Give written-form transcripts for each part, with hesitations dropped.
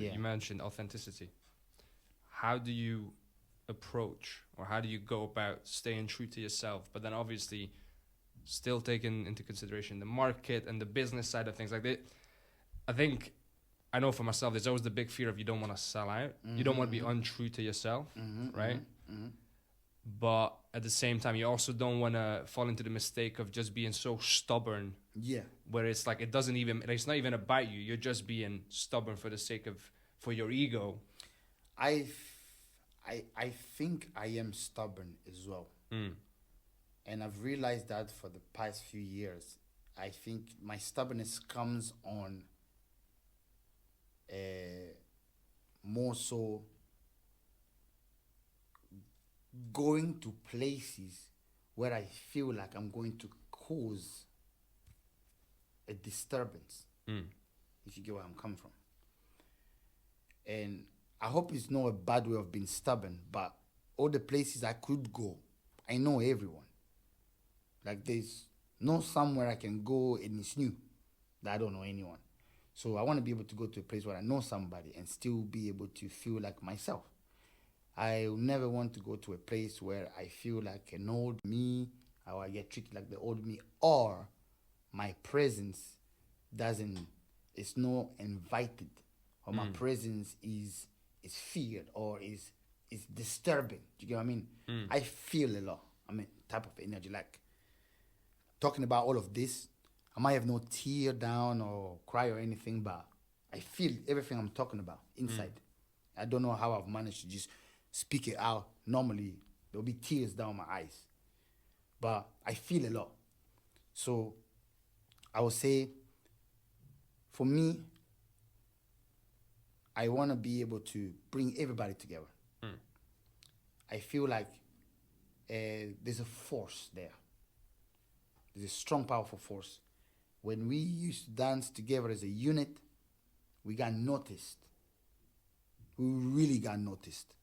Yeah. You mentioned authenticity. How do you approach, or how do you go about staying true to yourself, but then obviously still taking into consideration the market and the business side of things? Like I think I know for myself, there's always the big fear of you don't want to sell out. You don't want to be untrue to yourself, right? But at the same time, you also don't want to fall into the mistake of just being so stubborn, Yeah. where it's like it doesn't even, like, it's not even about you. You're just being stubborn for the sake of, for your ego. I think I am stubborn as well. And I've realized that for the past few years. I think my stubbornness comes on more so going to places where I feel like I'm going to cause a disturbance, if you get where I'm coming from. And I hope it's not a bad way of being stubborn, but all the places I could go, I know everyone. Like there's no somewhere I can go and it's new that I don't know anyone. So I want to be able to go to a place where I know somebody and still be able to feel like myself. I never want to go to a place where I feel like an old me, or I get treated like the old me, or my presence doesn't, it's not invited, or my presence is feared, or is disturbing. Do you get what I mean? I feel a lot. I mean, type of energy. Like talking about all of this, I might have no tear down or cry or anything, but I feel everything I'm talking about inside. I don't know how I've managed to just speak it out. Normally, there'll be tears down my eyes, but I feel a lot. So I would say, for me, I want to be able to bring everybody together. I feel like there's a force there. There's a strong, powerful force. When we used to dance together as a unit, we got noticed. We really got noticed.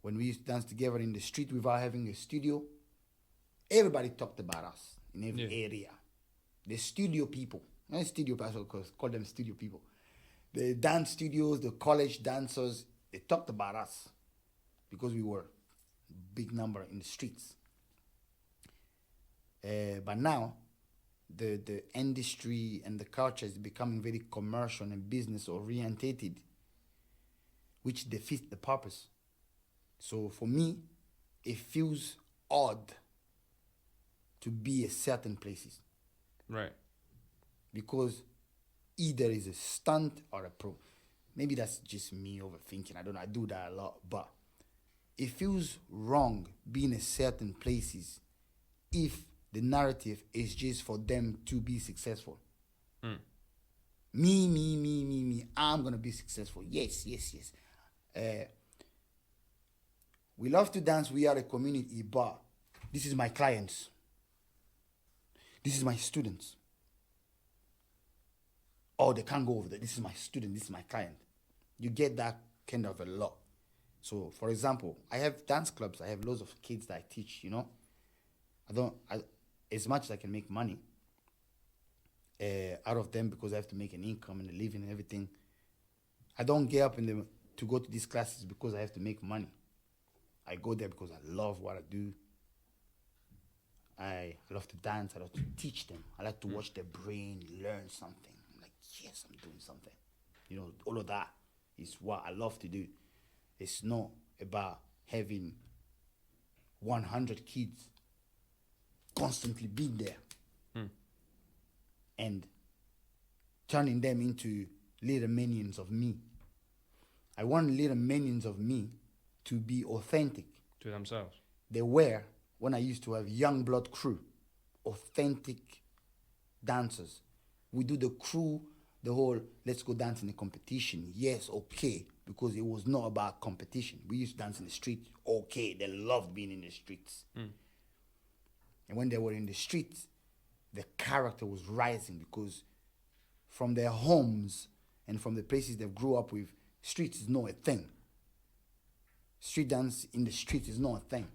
When we used to dance together in the street without having a studio, everybody talked about us in every area. The studio people, not studio people, call them studio people. The dance studios, the college dancers, they talked about us because we were a big number in the streets. But now, the industry and the culture is becoming very commercial and business orientated, which defeats the purpose. So for me, it feels odd to be at certain places. Right. Because either is a stunt or a pro. Maybe that's just me overthinking. I don't know. I do that a lot. But it feels wrong being at certain places if the narrative is just for them to be successful. Me. I'm going to be successful. Yes. We love to dance. We are a community, but this is my clients. This is my students. Oh, they can't go over there. This is my student. This is my client. You get that kind of a lot. So, for example, I have dance clubs. I have loads of kids that I teach, as much as I can make money out of them because I have to make an income and a living and everything. I don't get up to go to these classes because I have to make money. I go there because I love what I do. I love to dance. I love to teach them. I like to watch their brain learn something. I'm like, yes, I'm doing something. All of that is what I love to do. It's not about having 100 kids constantly being there and turning them into little minions of me. I want little minions of me to be authentic. To themselves. They were, when I used to have young blood crew, authentic dancers. We do the crew, the whole, let's go dance in a competition. Yes, okay, because it was not about competition. We used to dance in the street. Okay, they loved being in the streets. And when they were in the streets, the character was rising because from their homes and from the places they grew up with, streets is not a thing. Street dance in the streets is not a thing.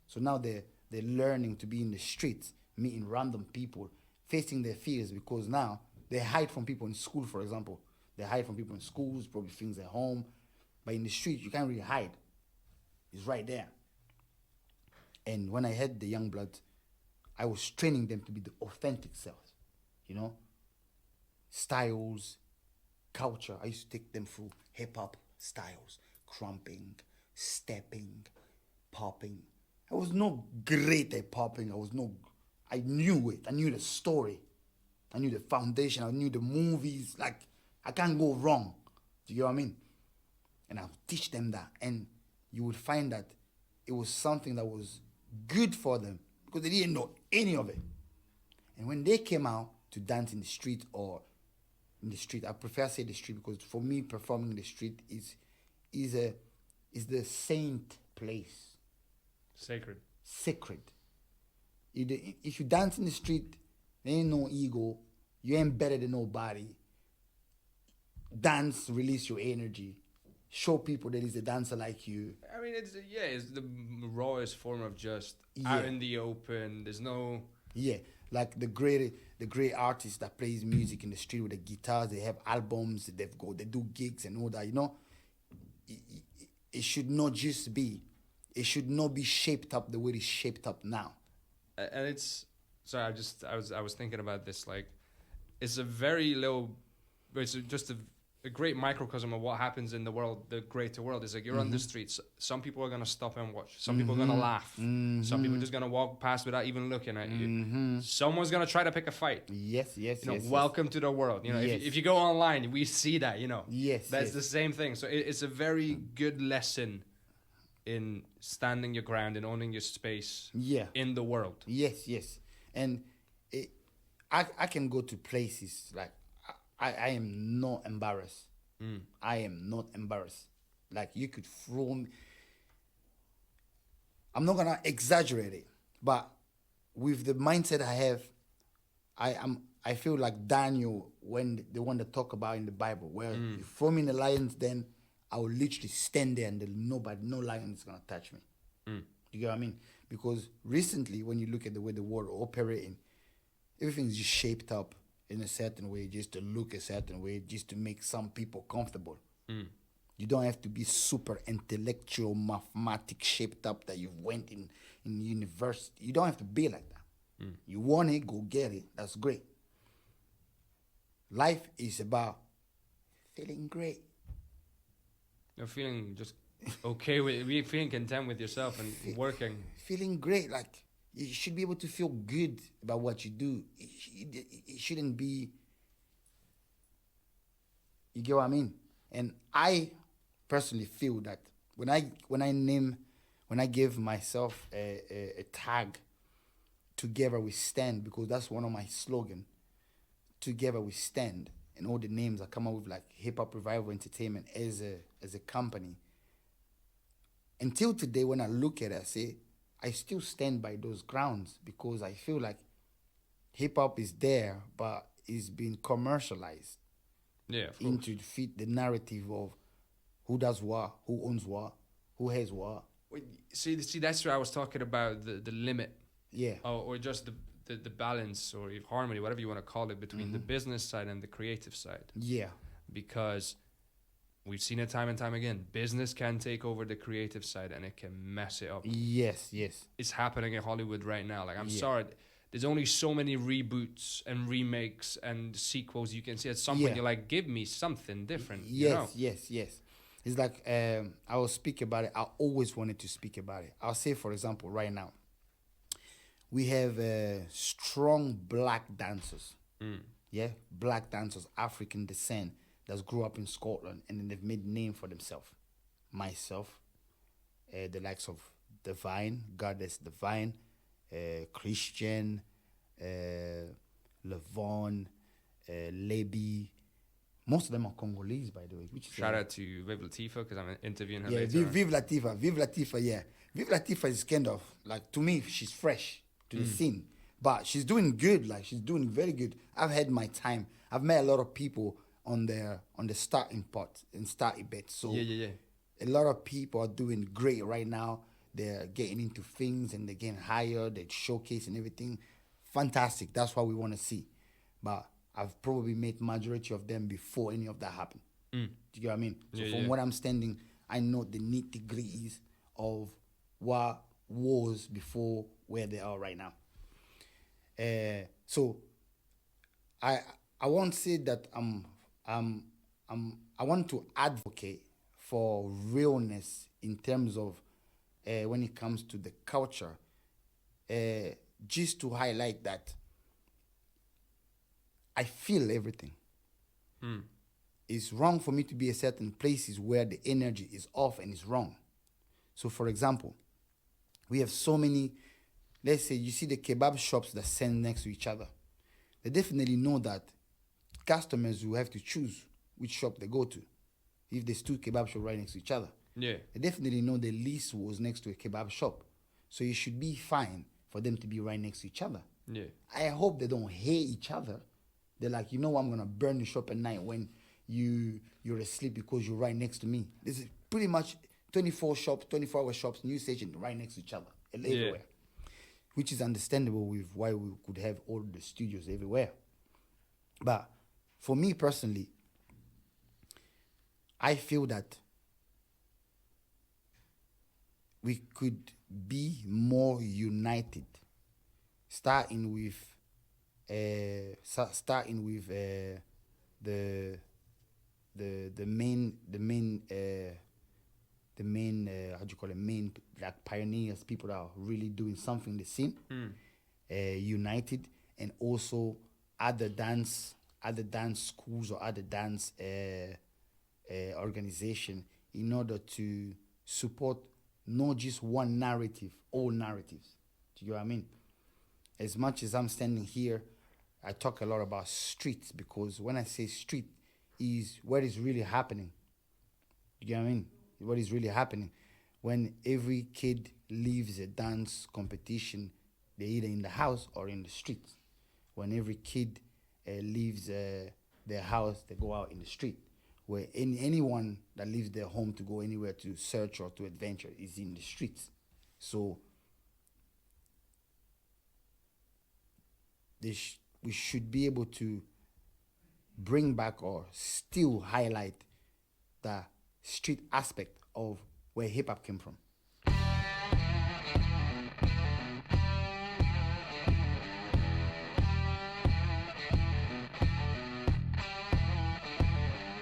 So now they're learning to be in the streets, meeting random people, facing their fears, because now they hide from people in school, for example. They hide from people in schools, probably things at home. But in the street, you can't really hide. It's right there. And when I had the young blood, I was training them to be the authentic selves, you know, styles, culture. I used to take them through hip hop styles, crumping, stepping, popping. I was no great at popping. I knew it. I knew the story. I knew the foundation. I knew the movies. Like, I can't go wrong. Do you get what I mean? And I'll teach them that. And you would find that it was something that was good for them because they didn't know any of it. And when they came out to dance in the street I prefer to say the street because for me, performing in the street is the saint place. Sacred. Sacred. If you dance in the street, there ain't no ego. You ain't better than nobody. Dance, release your energy. Show people that is a dancer like you. I mean, it's the rawest form of just out in the open. There's no... Yeah, like the great artists that plays music in the street with the guitars. They have albums. They do gigs and all that. You know, it should not just be. It should not be shaped up the way it's shaped up now. And it's... Sorry, I was thinking about this. Like, it's a very low... It's just a great microcosm of what happens in the world, the greater world. Is like you're on the streets. Some people are going to stop and watch. Some people are going to laugh. Some people are just going to walk past without even looking at you. Someone's going to try to pick a fight. Yes. Welcome to the world. You know, if you go online, we see that, you know. Yes. That's the same thing. So it's a very good lesson in standing your ground and owning your space in the world. Yes. And I can go to places like I am not embarrassed. I am not embarrassed. Like, you could throw me. I'm not gonna exaggerate it, but with the mindset I have, I feel like Daniel when the one that talk about in the Bible, where you throw me in the lions, then I will literally stand there and no lion is gonna touch me. You get what I mean? Because recently, when you look at the way the world operating, everything's just shaped up in a certain way, just to look a certain way, just to make some people comfortable. You don't have to be super intellectual, mathematic shaped up that you went in university. You don't have to be like that. You want it, go get it. That's great. Life is about feeling great. You're feeling just okay with feeling content with yourself and working. Feeling great, like you should be able to feel good about what you do. It shouldn't be. You get what I mean? And I personally feel that when I give myself a tag, together we stand, because that's one of my slogan. Together we stand, and all the names I come up with, like Hip Hop Revival Entertainment as a company. Until today, when I look at it, I say, I still stand by those grounds, because I feel like hip hop is there, but it's been commercialized into fit the narrative of who does what, who owns what, who has what. See, that's where I was talking about the limit. Yeah. Or just the balance or harmony, whatever you want to call it, between the business side and the creative side. Yeah. Because we've seen it time and time again. Business can take over the creative side and it can mess it up. Yes. It's happening in Hollywood right now. Like, I'm sorry. There's only so many reboots and remakes and sequels you can see. At some point, you're like, give me something different. Yes. It's like, I will speak about it. I always wanted to speak about it. I'll say, for example, right now, we have strong black dancers. Yeah, black dancers, African descent, that grew up in Scotland, and then they've made a name for themselves. Myself, the likes of Divine, Goddess Divine, Christian, Levon, Lebi. Most of them are Congolese, by the way. Shout out to Viv Latifa, because I'm interviewing her later. Viv Latifa, yeah. Viv Latifa is kind of, like, to me, she's fresh to the scene. But she's doing good, like, she's doing very good. I've had my time. I've met a lot of people on the starting bit. So a lot of people are doing great right now. They're getting into things and they're getting higher. They're showcasing everything. Fantastic. That's what we want to see. But I've probably made majority of them before any of that happened. Mm. Do you get what I mean? So Yeah, from yeah. what I'm standing, I know the nitty-gritties of what was before where they are right now. So I I won't say that I want to advocate for realness in terms of when it comes to the culture, just to highlight that I feel everything. Mm. It's wrong for me to be at certain places where the energy is off and it's wrong. So, for example, we have so many, let's say you see the kebab shops that stand next to each other. They definitely know that customers will have to choose which shop they go to if there's two kebab shops right next to each other. Yeah. They definitely know the lease was next to a kebab shop. So it should be fine for them to be right next to each other. Yeah. I hope they don't hate each other. They're like, you know what, I'm gonna burn the shop at night when you're asleep because you're right next to me. This is pretty much 24-hour shops, news station right next to each other everywhere. Which is understandable with why we could have all the studios everywhere. But for me personally, I feel that we could be more united, starting with the main how do you call it, main like pioneers, people that are really doing something the same, united, and also other dance schools or other dance organization in order to support not just one narrative, all narratives. Do you get what I mean? As much as I'm standing here, I talk a lot about streets because when I say street is what is really happening. You get what I mean? What is really happening when every kid leaves a dance competition, they're either in the house or in the streets. When every kid leaves their house, they go out in the street. Where anyone that leaves their home to go anywhere to search or to adventure is in the streets. So we should be able to bring back or still highlight the street aspect of where hip hop came from.